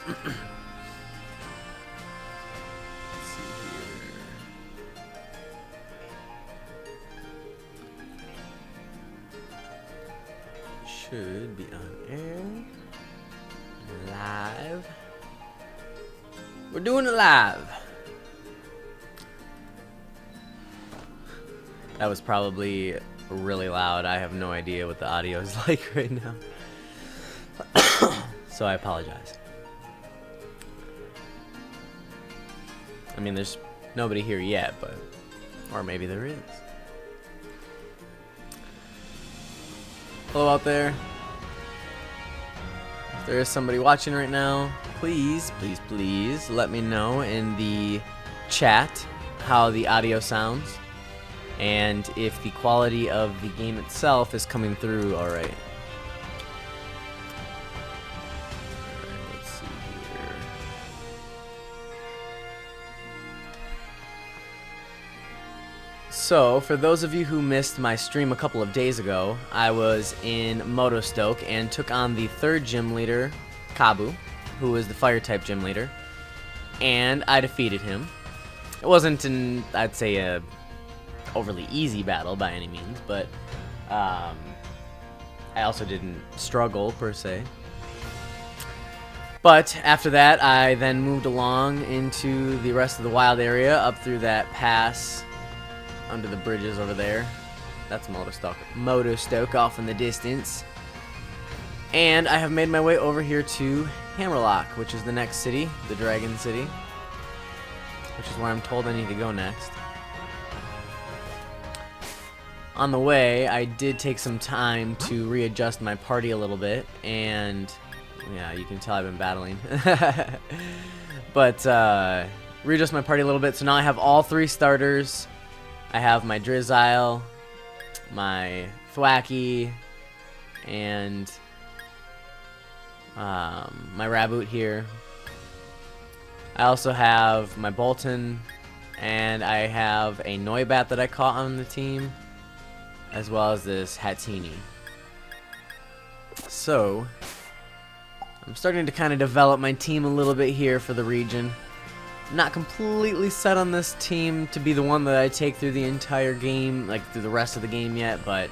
see here. Should be on air. Live. We're doing it live. That was probably really loud. I have no idea what the audio is like right now. So I apologize. I mean, there's nobody here yet, but... Or maybe there is. Hello out there. If there is somebody watching right now, please, please, please let me know in the chat how the audio sounds. And if the quality of the game itself is coming through alright. Let's see here. So, for those of you who missed my stream a couple of days ago, I was in Motostoke and took on the third gym leader, Kabu, who is the fire type gym leader. And I defeated him. It wasn't I'd say a overly easy battle by any means, but I also didn't struggle per se. But after that, I then moved along into the rest of the wild area, up through that pass under the bridges over there. That's Motostoke off in the distance. And I have made my way over here to Hammerlocke, which is the next city, the Dragon City, which is where I'm told I need to go next. On the way, I did take some time to readjust my party a little bit, and yeah, you can tell I've been battling. But readjust my party a little bit, so now I have all three starters. I have my Drizzile, my Thwacky, and my Raboot here. I also have my Bolton, and I have a Noibat that I caught on the team, as well as this Hatsini. So, I'm starting to kind of develop my team a little bit here for the region. I'm not completely set on this team to be the one that I take through the entire game, like through the rest of the game yet, but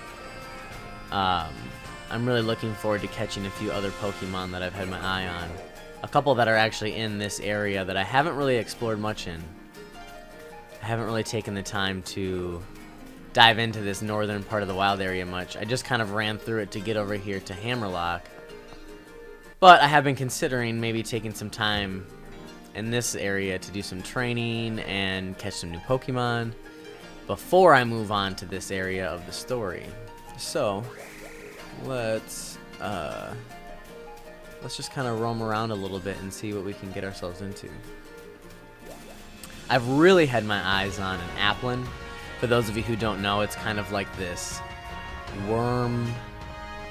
I'm really looking forward to catching a few other Pokemon that I've had my eye on. A couple that are actually in this area that I haven't really explored much in. I haven't really taken the time to dive into this northern part of the wild area much. I just kind of ran through it to get over here to Hammerlocke. But I have been considering maybe taking some time in this area to do some training and catch some new Pokemon before I move on to this area of the story. So, let's just kind of roam around a little bit and see what we can get ourselves into. I've really had my eyes on an Applin. For those of you who don't know, it's kind of like this worm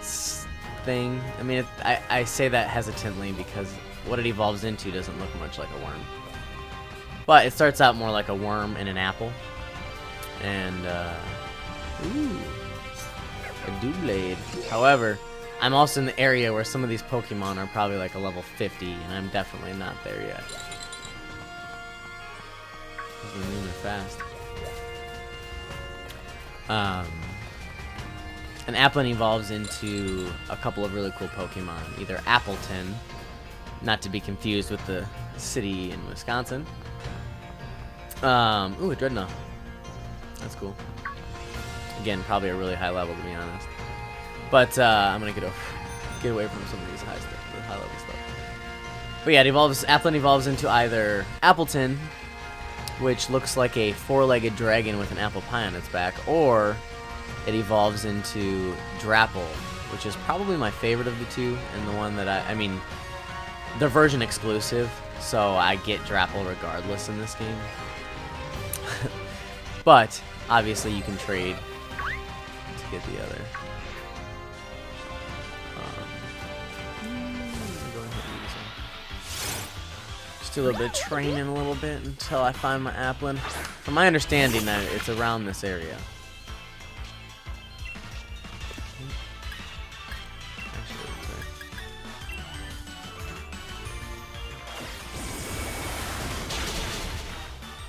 thing. I mean, I say that hesitantly because what it evolves into doesn't look much like a worm. But it starts out more like a worm and an apple. And, ooh, a Doublade. However, I'm also in the area where some of these Pokemon are probably like a level 50, and I'm definitely not there yet. They're moving fast. An Applin evolves into a couple of really cool Pokemon. Either Appleton, not to be confused with the city in Wisconsin. Ooh, a Dreadnought. That's cool. Again, probably a really high level to be honest. But I'm gonna get away from some of these high level stuff. But yeah, Applin evolves into either Appleton, which looks like a four-legged dragon with an apple pie on its back, or it evolves into Drapple, which is probably my favorite of the two, and the one that I mean, they're version exclusive, so I get Drapple regardless in this game. But, obviously you can trade to get the other. Do a little bit of training a little bit until I find my Applin. From my understanding, that it's around this area.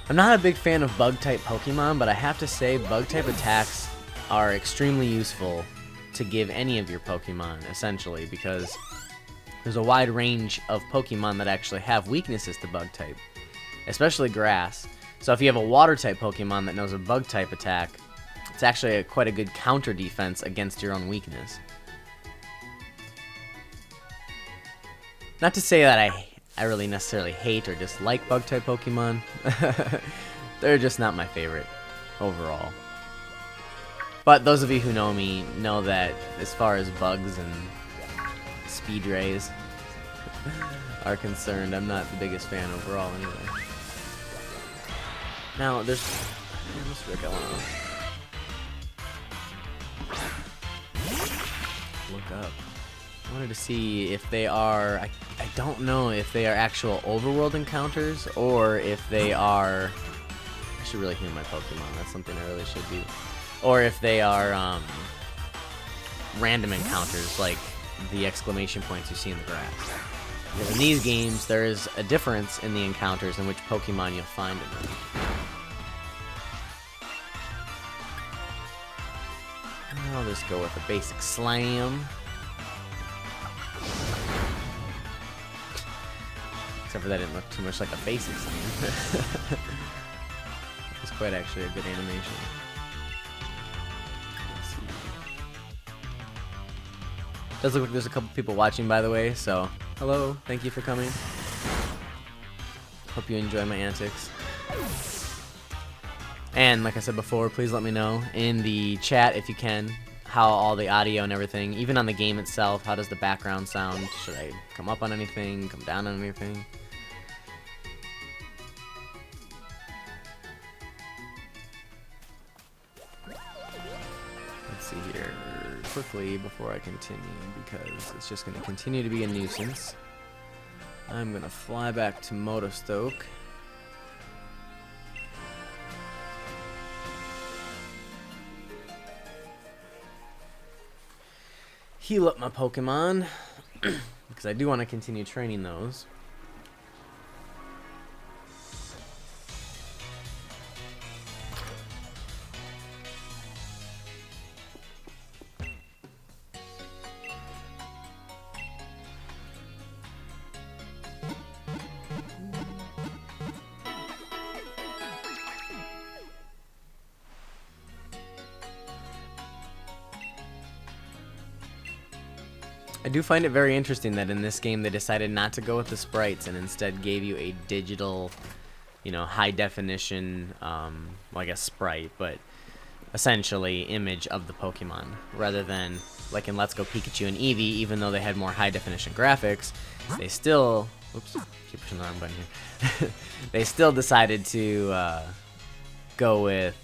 I'm not a big fan of bug-type Pokemon, but I have to say bug-type attacks are extremely useful to give any of your Pokemon, essentially, because there's a wide range of Pokemon that actually have weaknesses to bug-type, especially grass. So if you have a water-type Pokemon that knows a bug-type attack, it's actually quite a good counter defense against your own weakness. Not to say that I really necessarily hate or dislike bug-type Pokemon. They're just not my favorite overall. But those of you who know me know that as far as bugs and speed rays are concerned, I'm not the biggest fan overall anyway. Now, there's... What's Rick? I want to look up. I wanted to see if they are... I don't know if they are actual overworld encounters or if they are... I should really heal my Pokemon. That's something I really should do. Or if they are random encounters like the exclamation points you see in the grass. Because in these games, there is a difference in the encounters and which Pokemon you'll find in them. I'll just go with a basic slam. Except for that didn't look too much like a basic slam. It's quite actually a good animation. Let's see. Does look like there's a couple people watching, by the way, so hello, thank you for coming. Hope you enjoy my antics. And like I said before, please let me know in the chat if you can how all the audio and everything, even on the game itself, how does the background sound? Should I come up on anything, come down on anything? Let's see here quickly before I continue, because it's just going to continue to be a nuisance. I'm going to fly back to Motostoke. Heal up my Pokemon, because I do want to continue training those. I do find it very interesting that in this game they decided not to go with the sprites and instead gave you a digital, you know, high definition, well, I guess sprite, but essentially image of the Pokemon, rather than like in Let's Go Pikachu and Eevee, even though they had more high definition graphics, they still, oops, keep pushing the wrong button here. They still decided to go with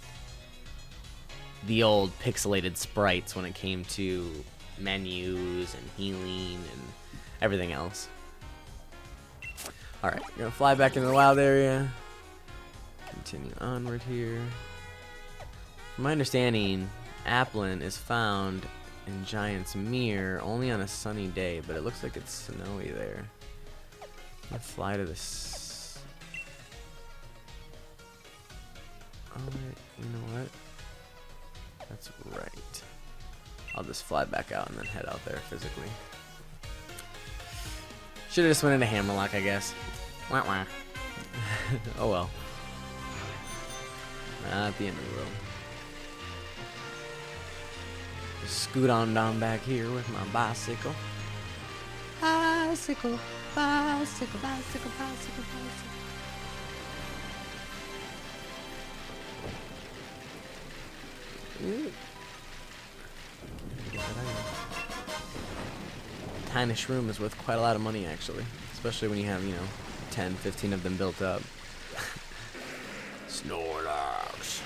the old pixelated sprites when it came to menus and healing and everything else. Alright, we're gonna fly back into the wild area. Continue onward here. From my understanding, Applin is found in Giant's Mere only on a sunny day, but it looks like it's snowy there. Let's fly to this. Alright, you know what? That's right. I'll just fly back out and then head out there physically. Should've just went into Hammerlocke, I guess. Wah wah. Oh well. Not the end of the world. Just scoot on down back here with my bicycle. Bicycle, bicycle, bicycle, bicycle, bicycle. Ooh. Tiny shroom is worth quite a lot of money, actually, especially when you have, you know, 10, 15 of them built up. Snorlax.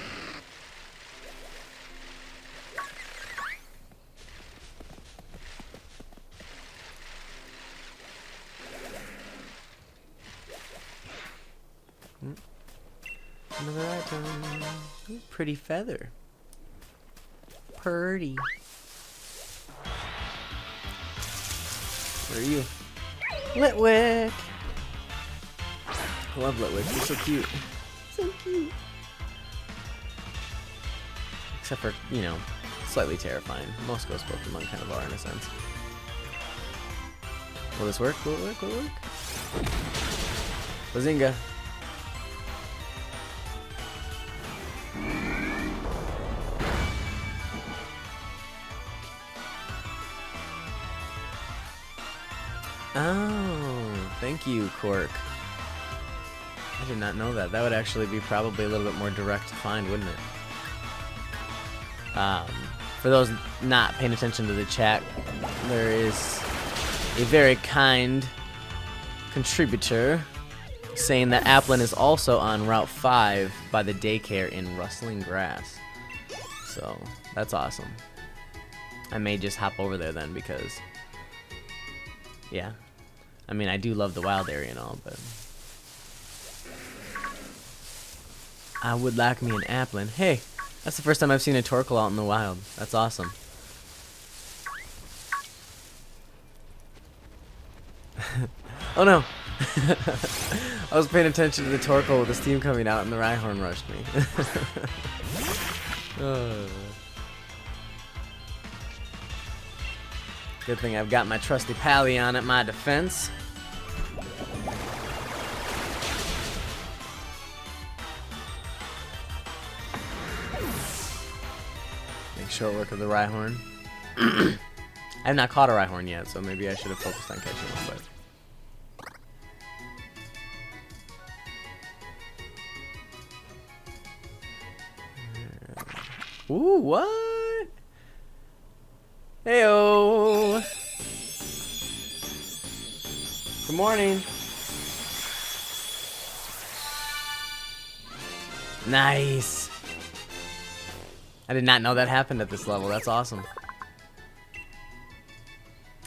Another item. Ooh, pretty feather. Purdy. Where are you? Litwick! I love Litwick, he's so cute. So cute. cute. Except for, you know, slightly terrifying. Most ghost Pokemon kind of are in a sense. Will this work? Will it work? Will it work? Bazinga. Oh, thank you, Cork. I did not know that. That would actually be probably a little bit more direct to find, wouldn't it? For those not paying attention to the chat, there is a very kind contributor saying that Applin is also on Route 5 by the daycare in Rustling Grass. So, that's awesome. I may just hop over there then because, yeah. I mean, I do love the wild area and all, but I would like me an Applin. Hey, that's the first time I've seen a Torkoal out in the wild. That's awesome. Oh no! I was paying attention to the Torkoal with the steam coming out and the Rhyhorn rushed me. Good thing I've got my trusty Pallion at my defense. Make short work of the Rhyhorn. I have not caught a Rhyhorn yet, so maybe I should have focused on catching one, but... Ooh, what? Heyo! Good morning. Nice. I did not know that happened at this level. That's awesome.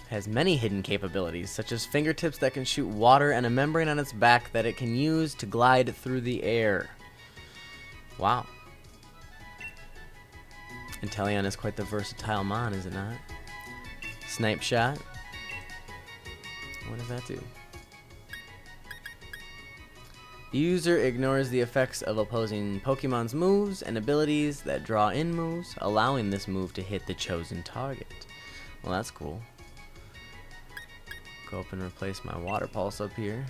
Has many hidden capabilities, such as fingertips that can shoot water and a membrane on its back that it can use to glide through the air. Wow. Inteleon is quite the versatile mon, is it not? Snipe shot. What does that do? The user ignores the effects of opposing Pokemon's moves and abilities that draw in moves, allowing this move to hit the chosen target. Well, that's cool. Go up and replace my water pulse up here.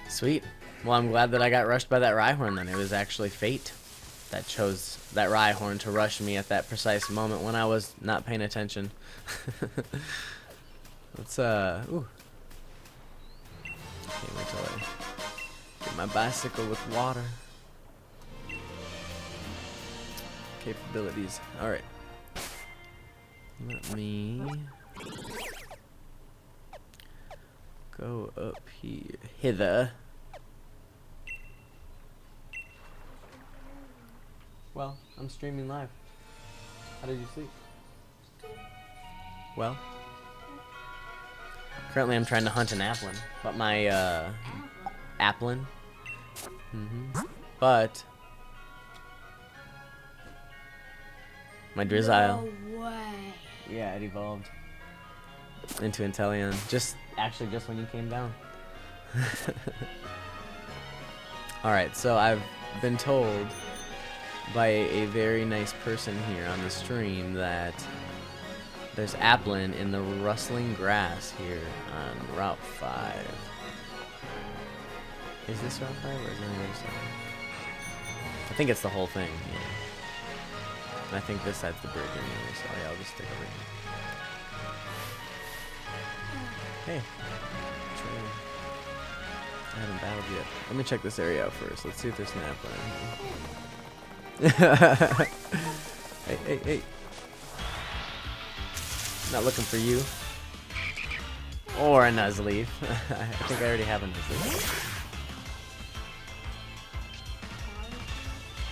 Sweet. Well, I'm glad that I got rushed by that Rhyhorn then. It was actually fate that chose that Rhyhorn to rush me at that precise moment when I was not paying attention. Let's, ooh. Can't wait till I get my bicycle with water. Capabilities. Alright. Let me go up here. Hither. Well, I'm streaming live. How did you sleep? Well, currently I'm trying to hunt an Applin, but my Applin, but my Drizzile. No way. Yeah, it evolved into Inteleon. Just when you came down. All right, so I've been told by a very nice person here on the stream that there's Applin in the rustling grass here on Route 5. Is this Route 5 or is it on the other side? I think it's the whole thing, yeah. And I think this side's the bridge anyway, so yeah, I'll just stick over here. Hey. Trainer. I haven't battled yet. Let me check this area out first. Let's see if there's an Applin in here. Hey. Not looking for you. Or a Nuzleaf. I think I already have a Nuzleaf.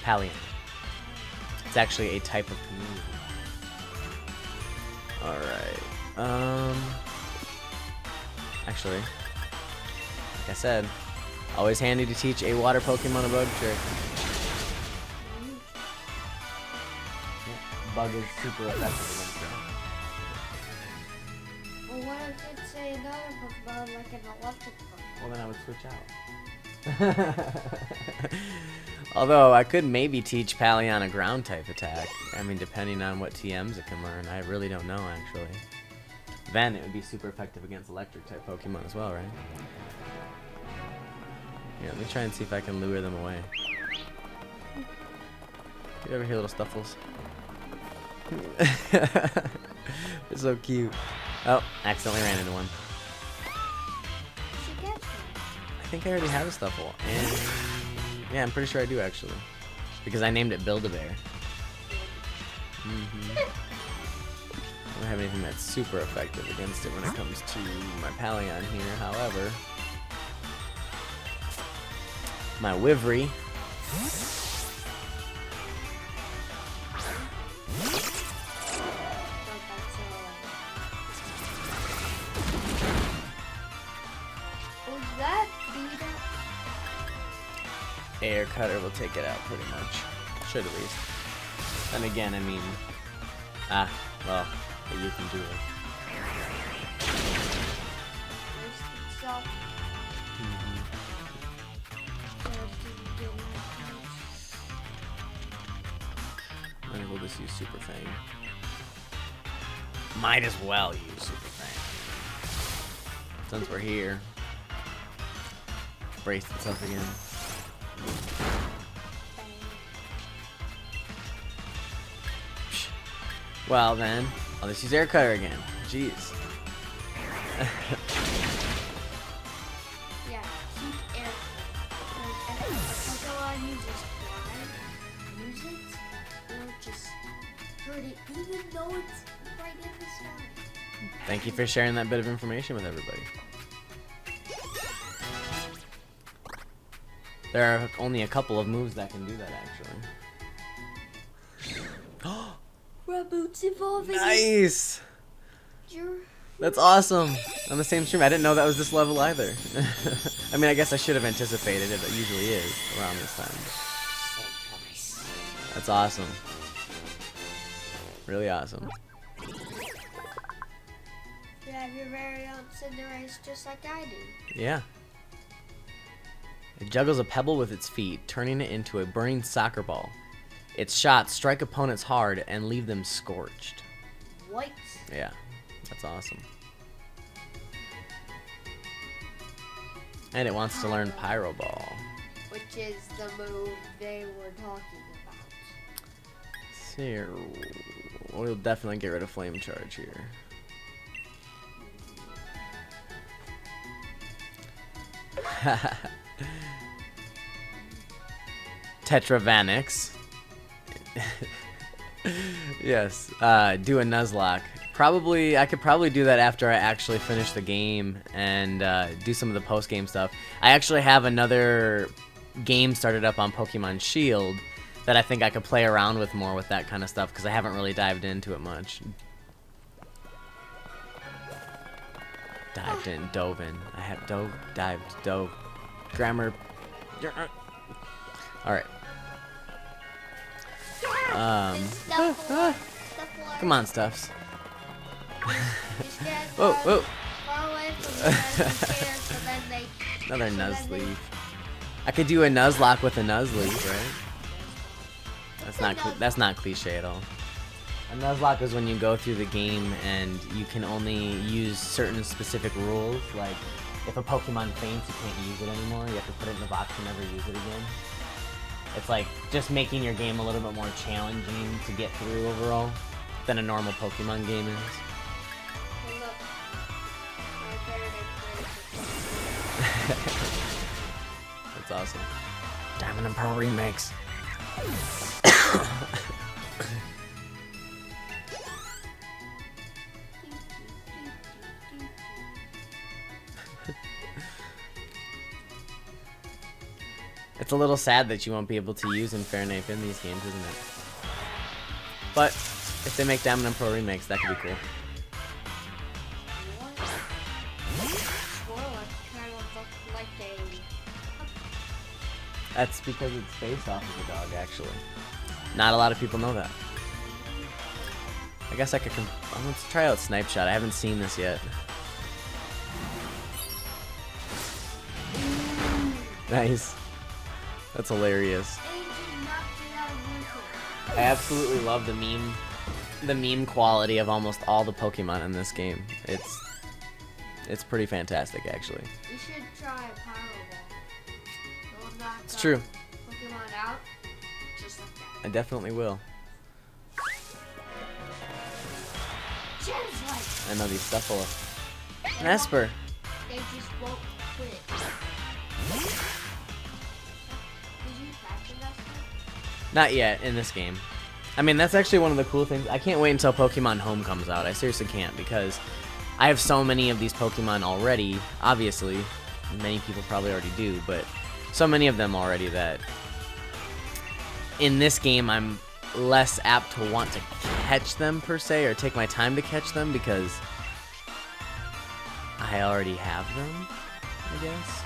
Pallion. It's actually a type of community. Alright. Actually, like I said, always handy to teach a water Pokemon a bug trick. bug is super effective against it. Well, what if it's another Pokemon like an electric Pokemon? Well, then I would switch out. Although I could maybe teach Pallion a ground type attack. I mean, depending on what TMs it can learn. I really don't know, actually. Then it would be super effective against electric type Pokemon as well, right? Here, let me try and see if I can lure them away. Get over here, little Stuffles. They're so cute. Oh, accidentally ran into one. I think I already have a Stuffle. And yeah, I'm pretty sure I do actually. Because I named it Build-A-Bear. I don't have anything that's super effective against it when it comes to my Pallion here, however. My Wivery. Air Cutter will take it out pretty much. Should at least. And again, I mean, well, you can do it. I think we'll just use Super Fang. Might as well use Super Fang. Since we're here. Brace itself again. Well then, I'll just use Air Cutter again. Jeez. Yeah, keep Air Cutter. If a Pokemon uses fly, use it, or just hurt it, even though it's right in the sky. Thank you for sharing that bit of information with everybody. There are only a couple of moves that can do that, actually. Raboot's evolving. Nice! That's awesome! On the same stream, I didn't know that was this level either. I mean, I guess I should have anticipated it. It usually is around this time. That's awesome. Really awesome. You have your very own Cinderace just like I do. Yeah. It juggles a pebble with its feet, turning it into a burning soccer ball. Its shots strike opponents hard and leave them scorched. What? Yeah, that's awesome. And it wants to learn Pyro Ball. Which is the move they were talking about. So here, we'll definitely get rid of Flame Charge here. Tetravanics. Yes, do a Nuzlocke. Probably, I could probably do that after I actually finish the game and do some of the post-game stuff. I actually have another game started up on Pokemon Shield that I think I could play around with more with that kind of stuff because I haven't really dived into it much. Dove in. I have dove. Grammar. Alright. Come on, Stuffs. Whoa, whoa. Another Nuzleaf. I could do a Nuzlocke with a Nuzleaf, right? That's not cliche at all. A Nuzlocke is when you go through the game and you can only use certain specific rules, like if a Pokemon faints, you can't use it anymore. You have to put it in the box and never use it again. It's like just making your game a little bit more challenging to get through overall than a normal Pokemon game is. Hey, look. My favorite That's awesome. Diamond and Pearl remakes. It's a little sad that you won't be able to use Infernape in these games, isn't it? But if they make Diamond and Pearl remakes, that could be cool. That's because it's based off of a dog, actually. Not a lot of people know that. I guess I could. Let's try out Snipe Shot. I haven't seen this yet. Nice. That's hilarious. I absolutely love the meme quality of almost all the Pokemon in this game. It's pretty fantastic, actually. You should try a Powerball. It'll knock It's true. Pokemon out just like that. I definitely will. Just like I know these stuff full of Nesper. they just won't quit. Did you catch a Nesper? Not yet in this game. I mean, that's actually one of the cool things. I can't wait until Pokemon Home comes out. I seriously can't, because I have so many of these Pokemon already. Obviously, many people probably already do, but so many of them already that in this game I'm less apt to want to catch them per se, or take my time to catch them, because I already have them, I guess.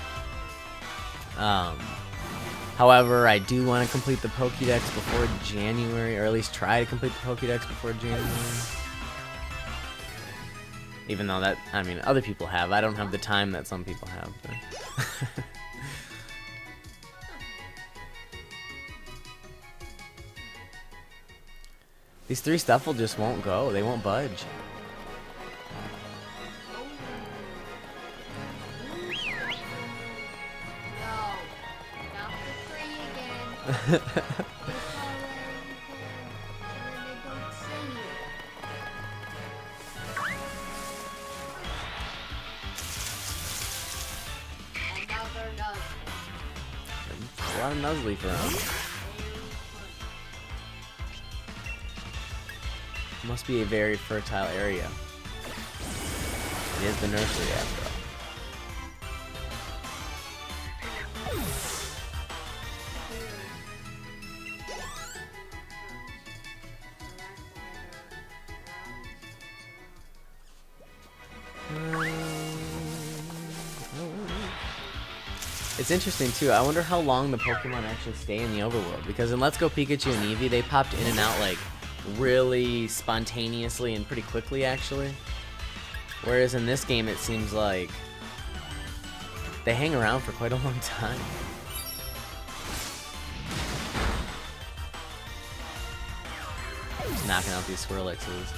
However, I do want to complete the Pokédex before January, or at least try to complete the Pokédex before January. Even though that, I mean, other people have. I don't have the time that some people have. But these 3 Stuffle just won't go. They won't budge. A lot of Nuzleaf around. Must be a very fertile area. It is the nursery after all. It's interesting too. I wonder how long the Pokemon actually stay in the overworld, because in Let's Go Pikachu and Eevee, they popped in and out like really spontaneously and pretty quickly actually. Whereas in this game, it seems like they hang around for quite a long time. Just knocking out these Swirlixes.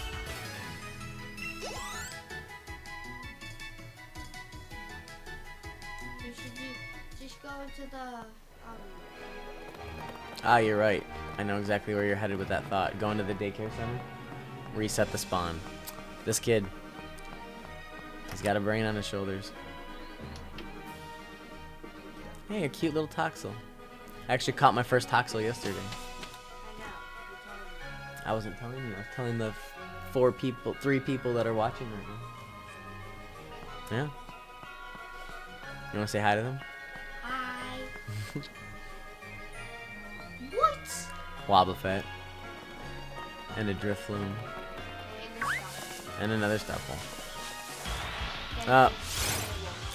Just go into the Ah, you're right. I know exactly where you're headed with that thought. Go into the daycare center, reset the spawn. This kid, he's got a brain on his shoulders. Hey, a cute little Toxel. I actually caught my first Toxel yesterday. I wasn't telling you. I was telling the 3 people that are watching right now. Yeah. You want to say hi to them? Hi. What? Wobbuffet. And a Drifloon. And another Stuffle.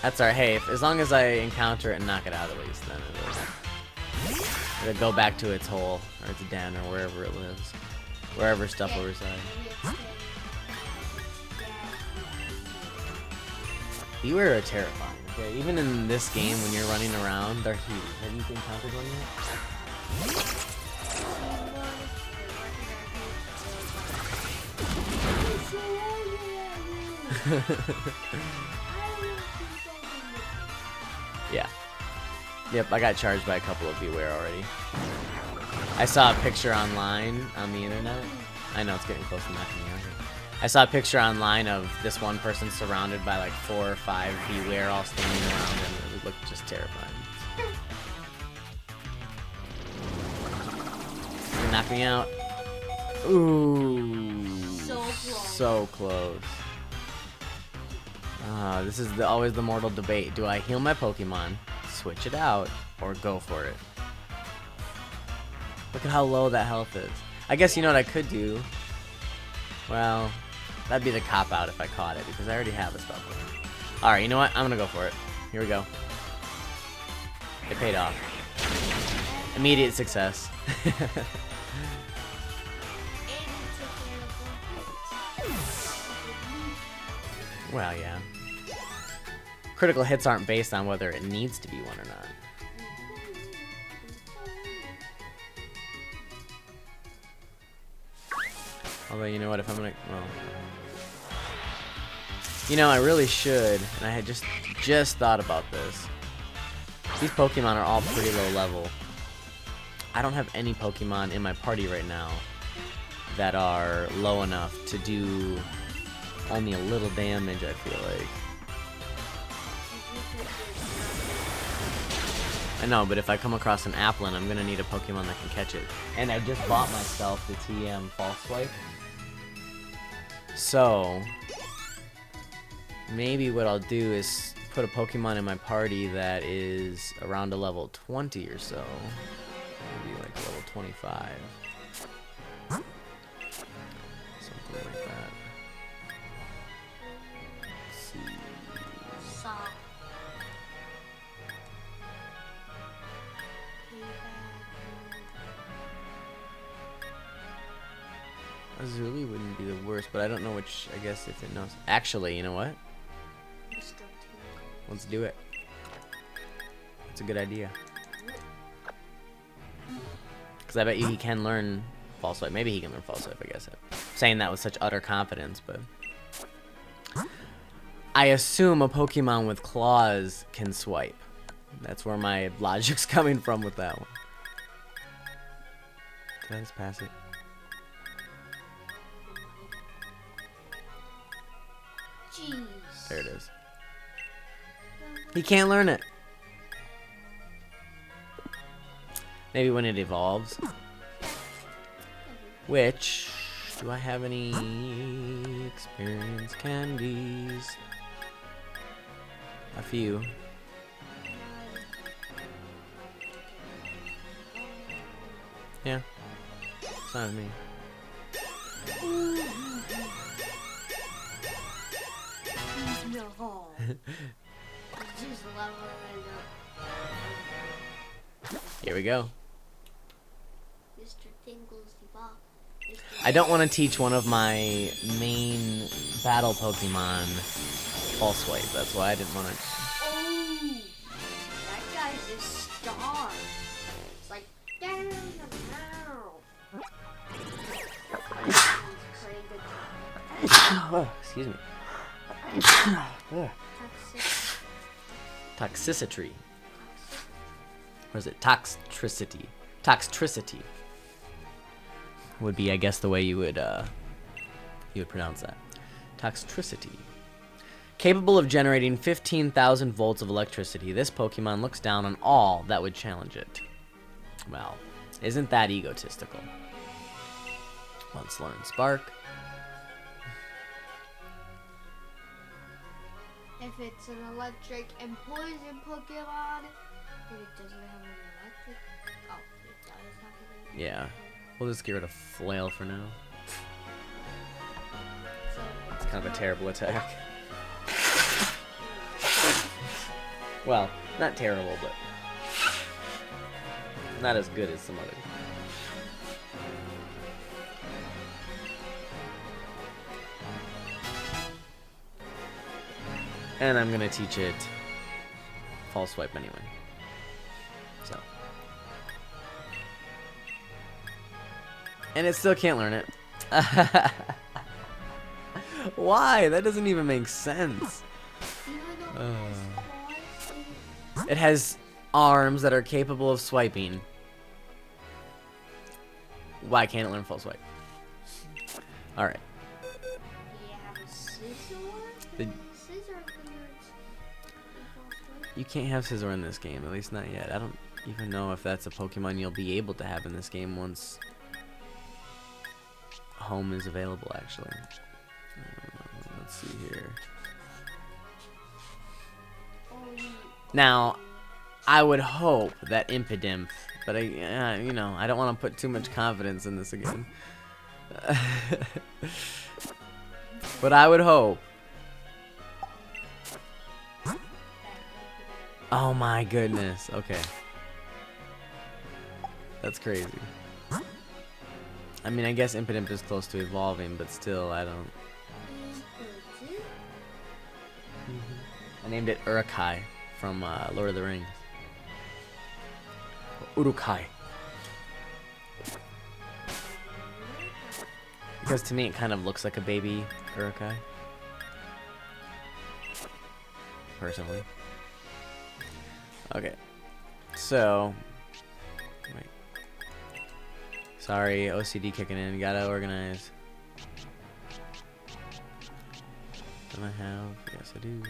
That's alright. Hey, as long as I encounter it and knock it out at least, then it'll go back to its hole, or its den, or wherever it lives. Wherever stuff will reside. Beware are terrifying, okay? Even in this game, when you're running around, they're huge. Have you encountered one yet? Yeah. Yep, I got charged by a couple of Beware already. I saw a picture online on the internet. I know it's getting close to knocking me out here. I saw a picture online of this one person surrounded by like 4 or 5 Beware all standing around, and it looked just terrifying. You're knocking me out. Ooh. So close. So close. This is always the mortal debate. Do I heal my Pokemon, switch it out, or go for it? Look at how low that health is. I guess you know what I could do? Well, that'd be the cop-out if I caught it, because I already have a Stuffle. Alright, you know what? I'm gonna go for it. Here we go. It paid off. Immediate success. Well, yeah. Critical hits aren't based on whether it needs to be one or not. Although, you know what, if I'm gonna, well, you know, I really should, and I had just thought about this. These Pokemon are all pretty low level. I don't have any Pokemon in my party right now that are low enough to do only a little damage, I feel like. I know, but if I come across an Applin, I'm gonna need a Pokemon that can catch it. And I just bought myself the TM False Swipe. So, maybe what I'll do is put a Pokemon in my party that is around a level 20 or so. Maybe like level 25. Something like that. Let's see. Azuli wouldn't be the worst, but I don't know which, I guess if it knows. Actually, you know what? Let's do it. That's a good idea. Because I bet you he can learn False Swipe. Maybe he can learn False Swipe, I guess. I'm saying that with such utter confidence, but... I assume a Pokemon with claws can swipe. That's where my logic's coming from with that one. Did I just pass it? Jeez. There it is. He can't learn it. Maybe when it evolves. Which, do I have any experience candies? A few. Yeah. It's not me. No. Just leveling up. Here we go. Mr. Tingles the Bob. I don't want to teach one of my main battle Pokemon False Swipe. That's why I didn't want to. Oh, that guy's a star. It's like down Excuse me. Toxicity. Or is it toxicity? Toxicity would be, I guess, the way you would pronounce that. Toxicity. Capable of generating 15,000 volts of electricity, this Pokemon looks down on all that would challenge it. Well, isn't that egotistical? Let's learn Spark. If it's an electric and poison Pokemon, and it doesn't have an electric. Oh, it does have an electric. Yeah. We'll just get rid of Flail for now. So It's kind of a terrible attack. Well, not terrible, but not as good as some others. And I'm gonna teach it False Swipe anyway. So. And it still can't learn it. Why? That doesn't even make sense. even though it's claws, It has arms that are capable of swiping. Why can't it learn False Swipe? Alright. do you have a scissor? The- Scissor fingers. You can't have Scizor in this game, at least not yet. I don't even know if that's a Pokemon you'll be able to have in this game once Home is available, actually. Let's see here. Now, I would hope that Impidimp, but you know, I don't want to put too much confidence in this again. But I would hope. Oh my goodness. Okay. That's crazy. I mean, I guess Impidimp is close to evolving, but still, I don't. I named it Urukai from Lord of the Rings. Urukai. Because to me it kind of looks like a baby Urukai. Personally. Okay. So. Wait. Sorry, OCD kicking in. Gotta organize. Do I have? Yes, I do.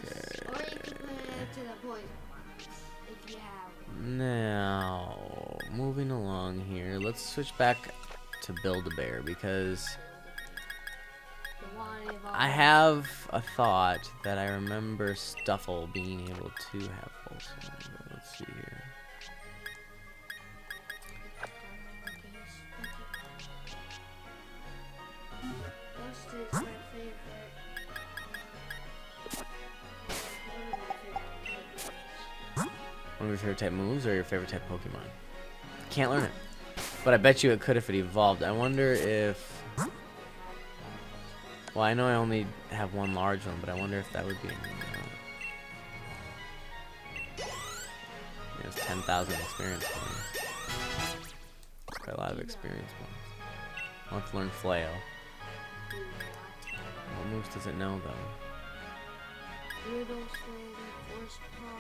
Yes. Or you can put it to the poison ones if you have one. Now, moving along here, let's switch back to Build-A-Bear because The one evolved. I have a thought that I remember Stuffle being able to have full sword. Let's see here. Ghost is my favorite. One of your favorite type moves or your favorite type Pokemon? Can't learn it. But I bet you it could if it evolved. I wonder if... Well, I know I only have one large one, but I wonder if that would be... It's 10,000 experience points. Quite a lot of experience points. I'll have to learn Flail. What moves does it know, though? Riddle Swing, Force Palm.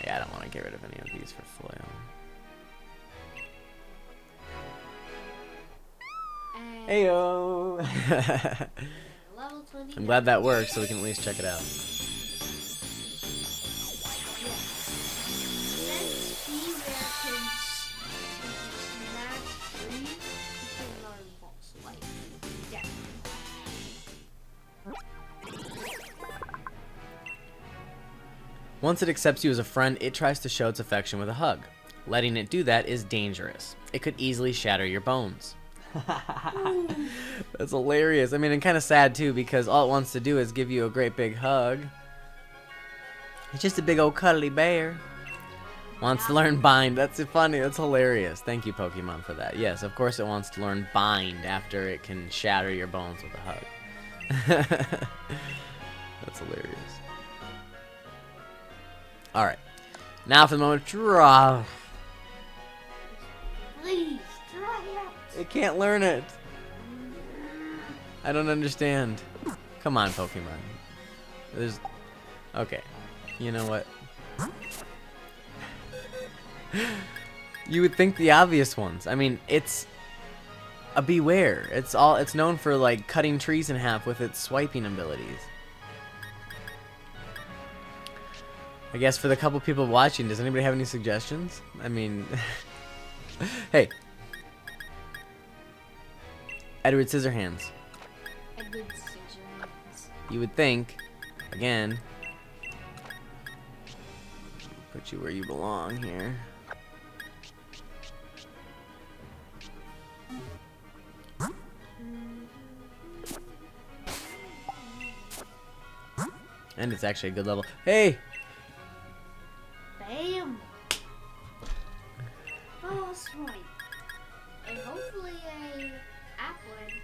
Yeah, I don't want to get rid of any of these for Flail. And Heyo! level 20. I'm glad that works, so we can at least check it out. Since Beaver can smash trees, he can learn False Light. Yeah. Once it accepts you as a friend, it tries to show its affection with a hug. Letting it do that is dangerous. It could easily shatter your bones. That's hilarious. I mean, and kind of sad too, because all it wants to do is give you a great big hug. It's just a big old cuddly bear. Wants to learn Bind. That's funny. That's hilarious. Thank you, Pokemon, for that. Yes, of course it wants to learn Bind after it can shatter your bones with a hug. That's hilarious. Alright. Now for the moment. Draw. Please, try it. It can't learn it. I don't understand. Come on, Pokemon. There's... Okay. You know what? You would think the obvious ones. I mean, it's a Beware. It's known for like cutting trees in half with its swiping abilities. I guess for the couple people watching, does anybody have any suggestions? I mean, hey, Edward Scissorhands. Edward Scissorhands. You would think, again, put you where you belong here. And it's actually a good level. Hey! Bam! Oh, swipe. And hopefully a Applin.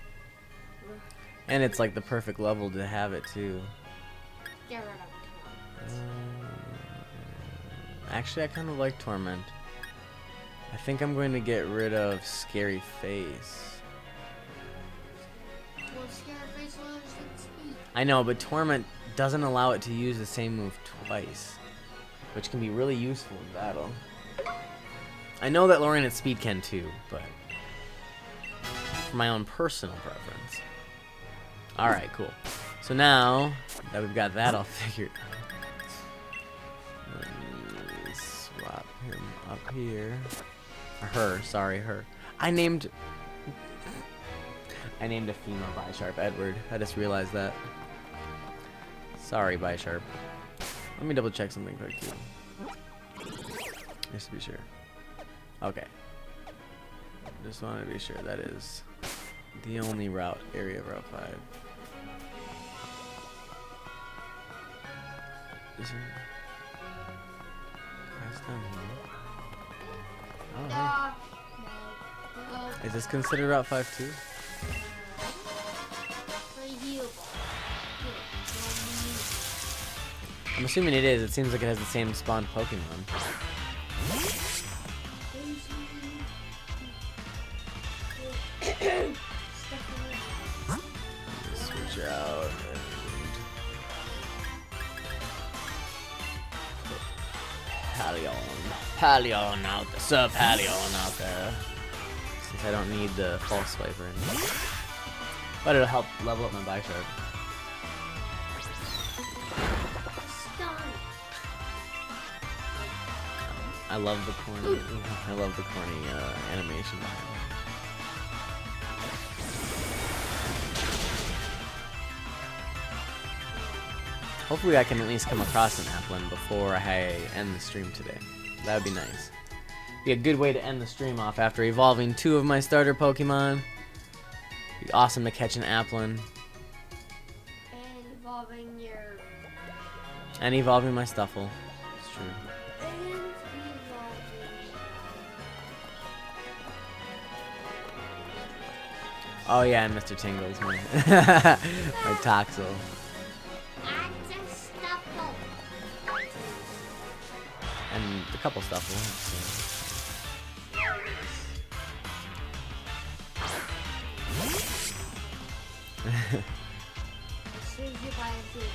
And it's like the perfect level to have it too. Get rid of it. Actually, I kind of like Torment. I think I'm going to get rid of Scary Face. Well, Scary Face lowers its speed. I know, but Torment doesn't allow it to use the same move twice, which can be really useful in battle. I know that lowering its speed can too, but for my own personal preference. Alright, cool. So now that we've got that all figured out, let me swap him up here. Or her, sorry, her. I named a female Bisharp Edward. I just realized that. Sorry, Bisharp. Let me double check something quick too. Just to be sure. Okay. Just wanted to be sure that is the only area of Route 5. Is there... Pass down here. Oh, No. hey. Is this considered Route 5 too? Play heal ball. Good. Don't need I'm assuming it is. It seems like it has the same spawned Pokemon. Switch out and Palion out there. Sir Palion out there. Since I don't need the false swiper anymore. But it'll help level up my Bisharp. I love the corny. I love the corny animation behind it. Hopefully I can at least come across an Applin before I end the stream today. That would be nice. Be a good way to end the stream off after evolving 2 of my starter Pokemon. Be awesome to catch an Applin. And evolving your... And evolving my Stuffle. It's true. And evolving... Oh yeah, and Mr. Tingles, man. My Toxel. And a couple Stuffle. As soon as you buy into it,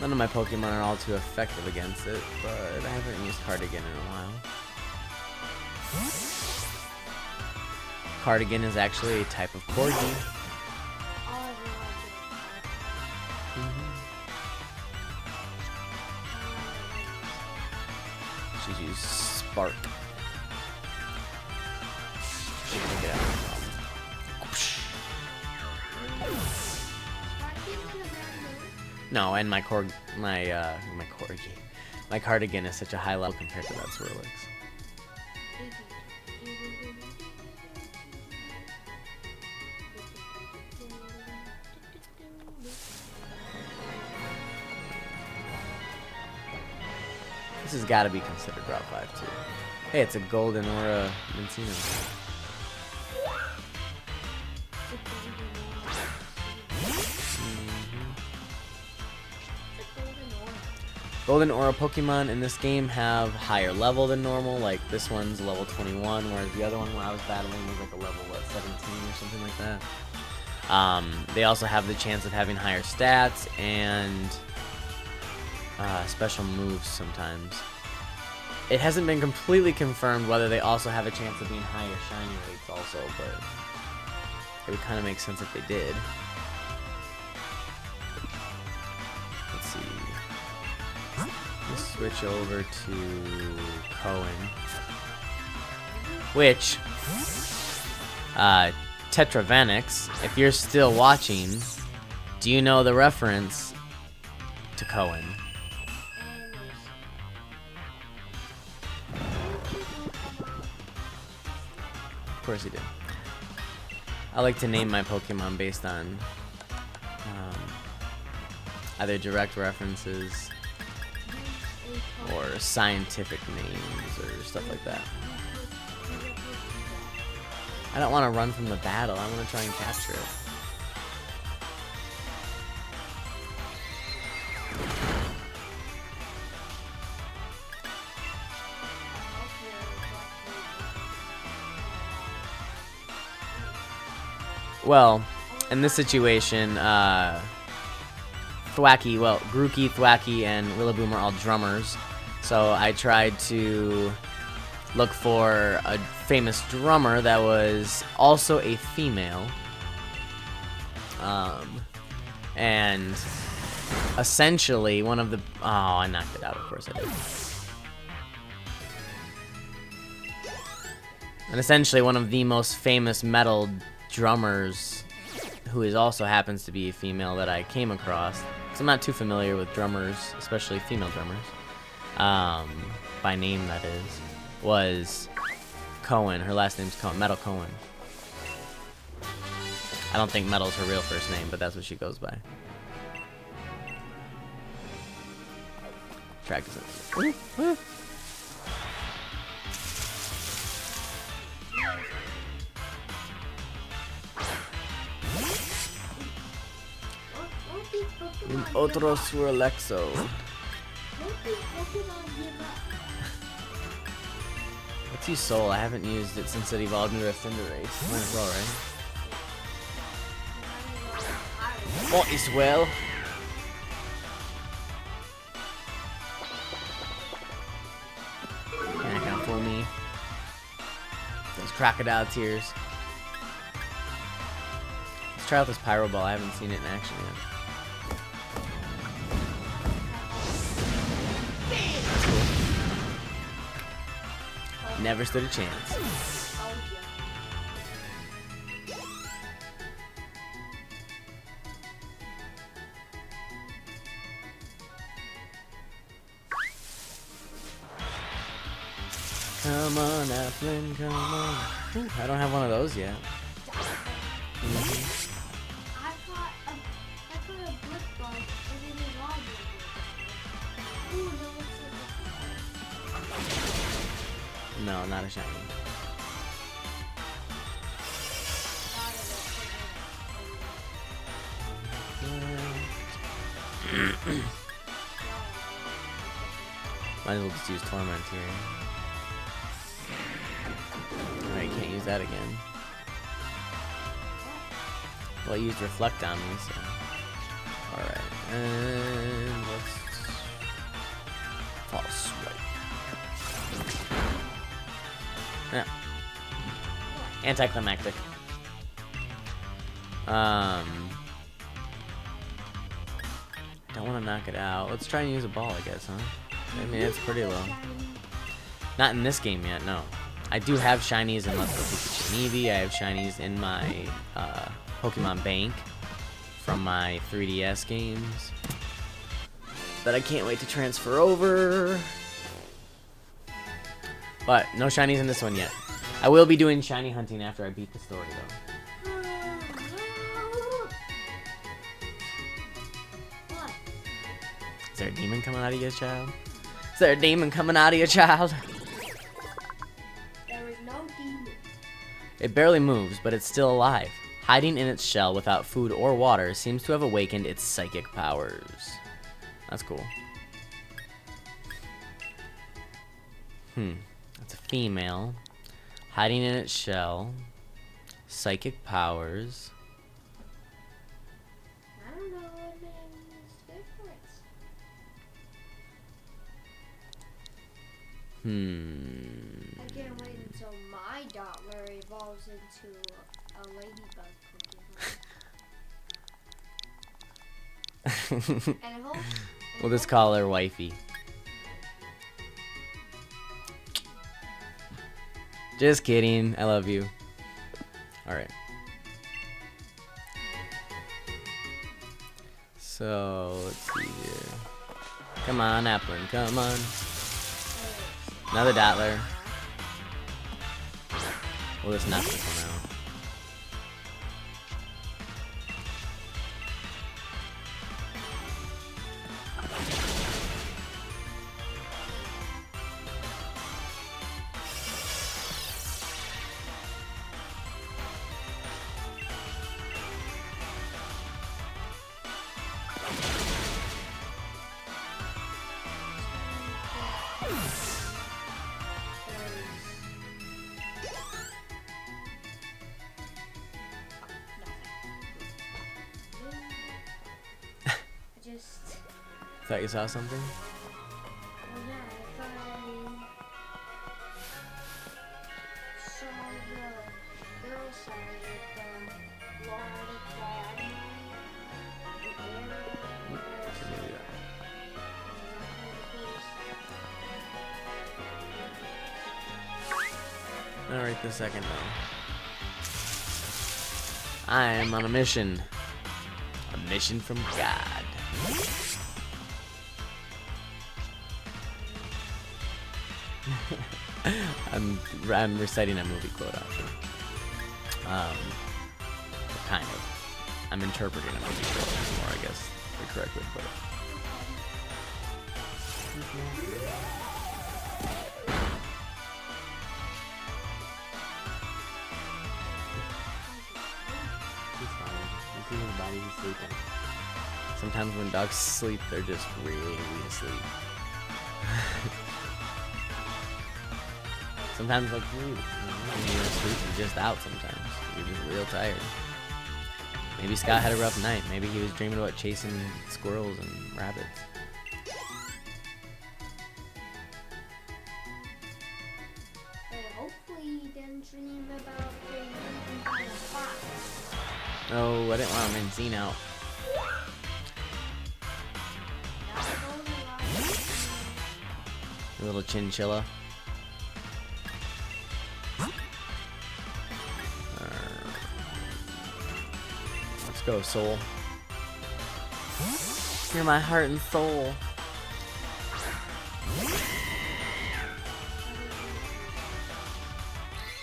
None of my Pokemon are all too effective against it, but I haven't used Cardigan in a while. Cardigan is actually a type of Corgi. She's used Spark. She can get out of the problem. No, and my Corgi, my Cardigan is such a high level compared to that Swirlix. This has got to be considered Route 5 too. Hey, it's a Golden Aura Mincino. Golden Aura Pokemon in this game have higher level than normal. Like this one's level 21, whereas the other one when I was battling was like a level 17 or something like that. They also have the chance of having higher stats and special moves sometimes. It hasn't been completely confirmed whether they also have a chance of being higher shiny rates also, but it would kind of make sense if they did. Let's see. Let's switch over to Cohen. Which, Tetravanix, if you're still watching, do you know the reference to Cohen? Of course he did. I like to name my Pokemon based on either direct references or scientific names or stuff like that. I don't want to run from the battle. I want to try and capture it. Well, in this situation, Thwacky, Grookey, Thwacky, and Rillaboom are all drummers. So I tried to look for a famous drummer that was also a female. And essentially one of the... Oh, I knocked it out, of course I did. And essentially one of the most famous metal drummers, who is also happens to be a female that I came across, because I'm not too familiar with drummers, especially female drummers, by name that is, was Cohen. Her last name's Cohen, Metal Cohen. I don't think Metal's her real first name, but that's what she goes by. Track is it. Un otro Swirlexo. Let's use Soul. I haven't used it since it evolved into a Cinderace. Might as well, right? Oh, as well. You're not gonna fool me. Those crocodile tears. Let's try out this Pyro Ball. I haven't seen it in action yet. Never stood a chance. Come on, Applin, come on. Ooh, I don't have one of those yet. I caught a blip bug and it evolved. Ooh, no, it's No, not a shiny. Might as well just use Torment here. Alright, can't use that again. Well, I used Reflect on me, so. Alright, and let's. False Swipe. Yeah. Anticlimactic. Don't want to knock it out. Let's try and use a ball, I guess, huh? I mean, it's pretty low. Not in this game yet, no. I do have shinies in Let's Go Pikachu and Eevee. I have shinies in my Pokemon Bank from my 3DS games that I can't wait to transfer over. But no shinies in this one yet. I will be doing shiny hunting after I beat the story, though. what? Is there a demon coming out of you, child? Is there a demon coming out of you, child? There is no demon. It barely moves, but it's still alive. Hiding in its shell without food or water seems to have awakened its psychic powers. That's cool. That's a female. Hiding in its shell. Psychic powers. I don't know what name's difference. I can't wait until my Dottler evolves into a ladybug Pokemon. And I hope. We'll just call her Wifey. Just kidding. I love you. Alright. So, let's see here. Come on, Applin. Come on. Another Dottler. We'll just knock this one out. Thought you saw something? Well, yeah, I thought I saw the girl side with the Lord Not right this second, though. I am on a mission. A mission from God. I'm reciting a movie quote, actually. Kind of. I'm interpreting a movie quote more, I guess, the correct way to put it. He's fine. He's in his body, he's sleeping. Sometimes when dogs sleep, they're just really asleep. Sometimes like me, when you're asleep, you're just out sometimes. You're just real tired. Maybe Scott had a rough night. Maybe he was dreaming about chasing squirrels and rabbits. Hopefully he didn't dream about being eaten by a fox. Oh, I didn't want him seen out. A little chinchilla. Let's go, soul. You're my heart and soul.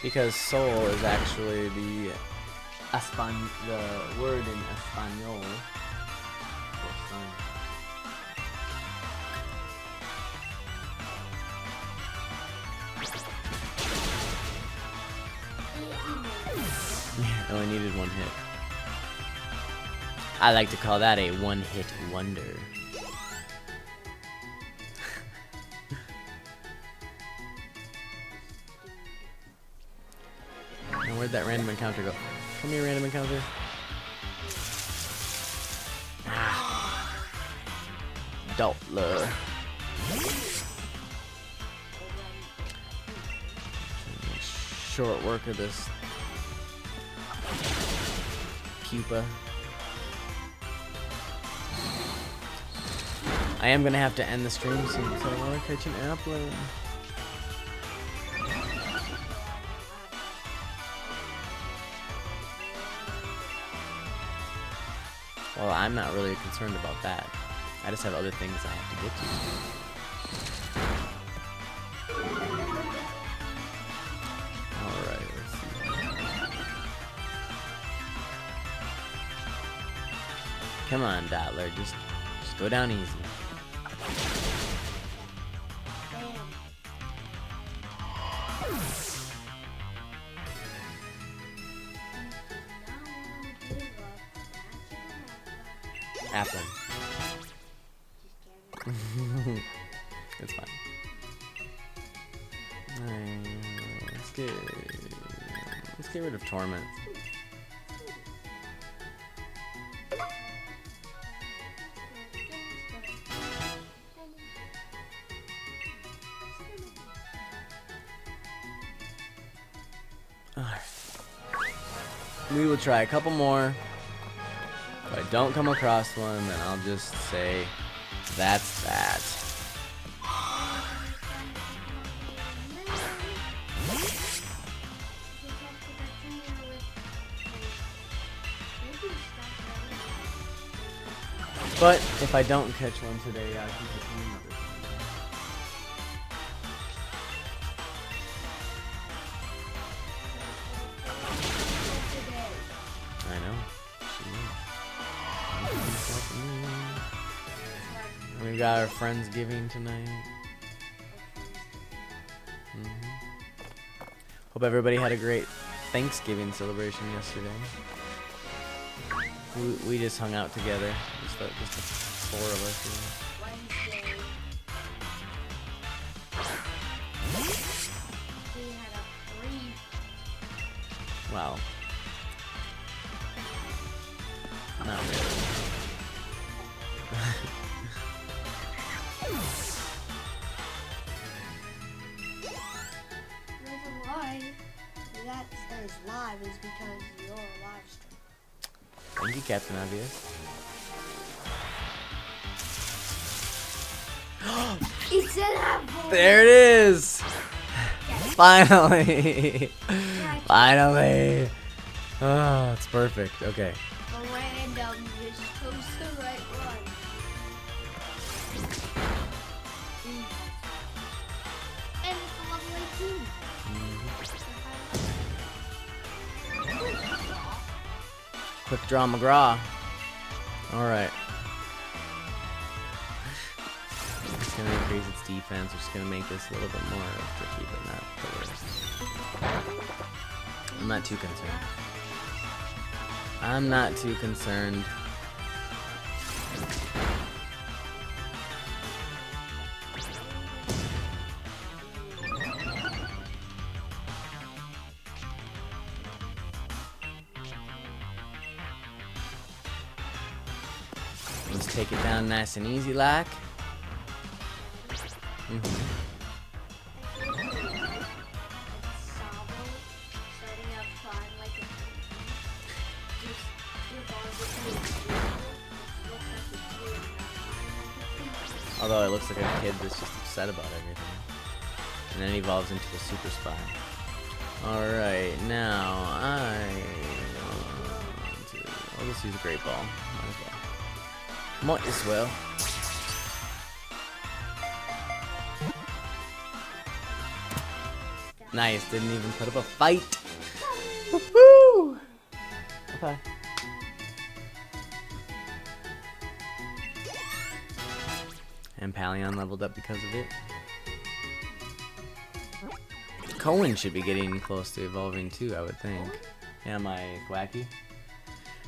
Because soul is actually the word in Espanol for sun. I only needed one hit. I like to call that a one-hit wonder. Now where'd that random encounter go? Come here, random encounter. Ah. Doppler. Short work of this pupa. I am gonna have to end the stream soon, so I wanna catch an apple. Well, I'm not really concerned about that. I just have other things I have to get to. Alright, let's see. Come on, Dottler, just go down easy. Apple. It's fine. Alright, let's get rid of torment. Alright. We will try a couple more. If I don't come across one, then I'll just say that's that. But if I don't catch one today, I can catch one another time. I know. We've got our Friendsgiving tonight. Hope everybody had a great Thanksgiving celebration yesterday. We just hung out together, just the 4 of us. Wednesday. We had a free. Wow. Not really. The reason why that says live is because you're a live stream. Thank you, Captain Obvious. It's an apple! There it is! Finally! Finally! Oh, it's perfect. Okay. A random just chose the right one. And it's a level 18. Quick draw McGraw. Alright. It's gonna increase its defense, which is gonna make this a little bit more tricky, but not the worst. I'm not too concerned. I'm not too concerned. take it down nice and easy like. Although it looks like a kid that's just upset about everything. And then evolves into a super spy. Alright, now I'll just use a great ball. Might as well. Nice, didn't even put up a fight. Woohoo! Okay. And Pallion leveled up because of it. Cohen should be getting close to evolving too, I would think. Am I wacky?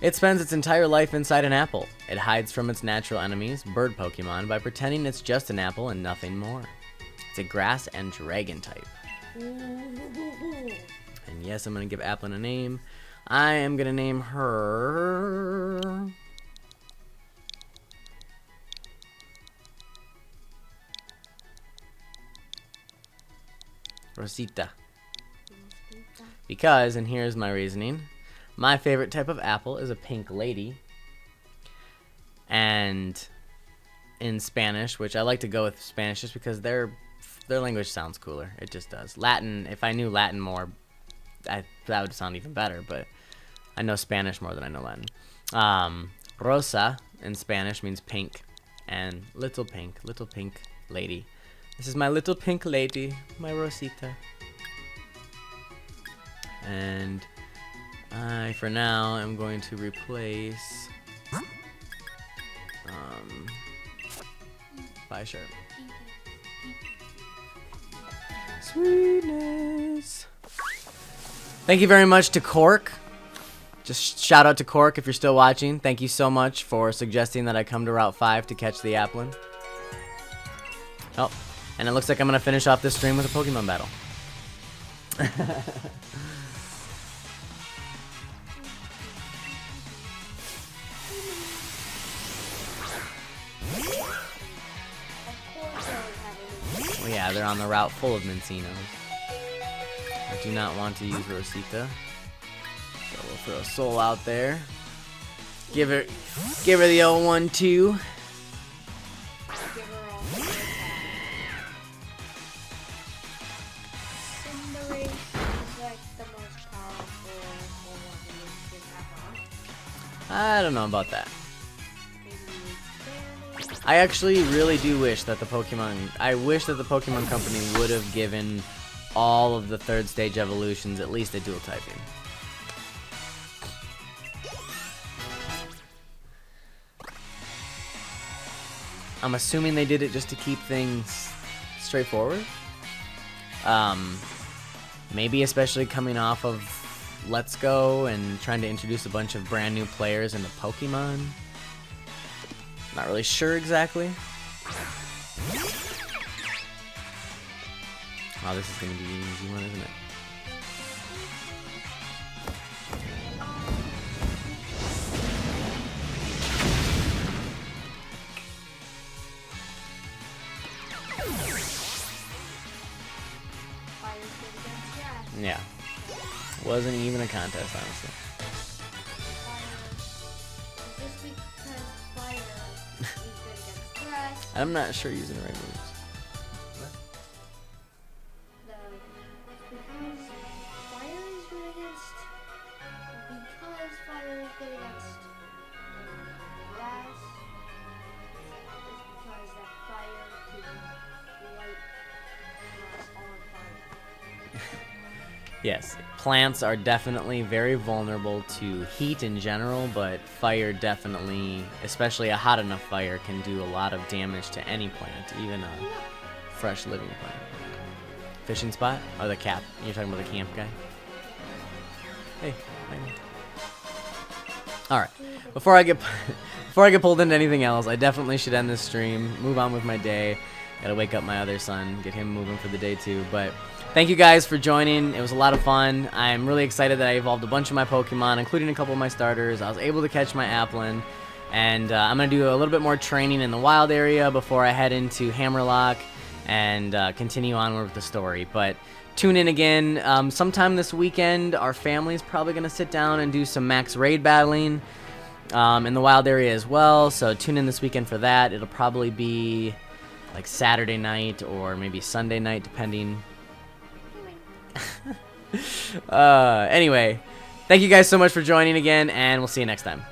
It spends its entire life inside an apple. It hides from its natural enemies, bird Pokemon, by pretending it's just an apple and nothing more. It's a grass and dragon type. And yes, I'm going to give Applin a name. I am going to name her... Rosita. Because, and here's my reasoning, my favorite type of apple is a pink lady. And in Spanish, which I like to go with Spanish just because their language sounds cooler. It just does. Latin, if I knew Latin more, that would sound even better, but I know Spanish more than I know Latin. Rosa in Spanish means pink, and little pink lady. This is my little pink lady, my Rosita. And I, for now, am going to replace Sharp. Sweetness. Thank you very much to Cork. Just shout out to Cork if you're still watching. Thank you so much for suggesting that I come to Route 5 to catch the Applin. Oh, and it looks like I'm going to finish off this stream with a Pokemon battle. Well, yeah, they're on the route full of Mincinos. I do not want to use Rosita. So we'll throw Soul out there. Give her the old 1-2. I don't know about that. I actually really do wish that the Pokemon Company would have given all of the third stage evolutions at least a dual typing. I'm assuming they did it just to keep things straightforward. Maybe especially coming off of Let's Go and trying to introduce a bunch of brand new players into Pokemon. Not really sure exactly. Oh, this is going to be an easy one, isn't it? Yeah. Wasn't even a contest, honestly. I'm not sure using the right moves. Yes, plants are definitely very vulnerable to heat in general, but fire definitely, especially a hot enough fire, can do a lot of damage to any plant, even a fresh living plant. Fishing spot? Or the cap? You're talking about the camp guy? Hey, alright, before I get pulled into anything else, I definitely should end this stream, move on with my day. Gotta wake up my other son, get him moving for the day too, but thank you guys for joining. It was a lot of fun. I'm really excited that I evolved a bunch of my Pokemon, including a couple of my starters. I was able to catch my Applin. And I'm going to do a little bit more training in the wild area before I head into Hammerlocke and continue onward with the story. But tune in again sometime this weekend. Our family's probably going to sit down and do some max raid battling in the wild area as well. So tune in this weekend for that. It'll probably be like Saturday night or maybe Sunday night, depending. Anyway, thank you guys so much for joining again, and we'll see you next time.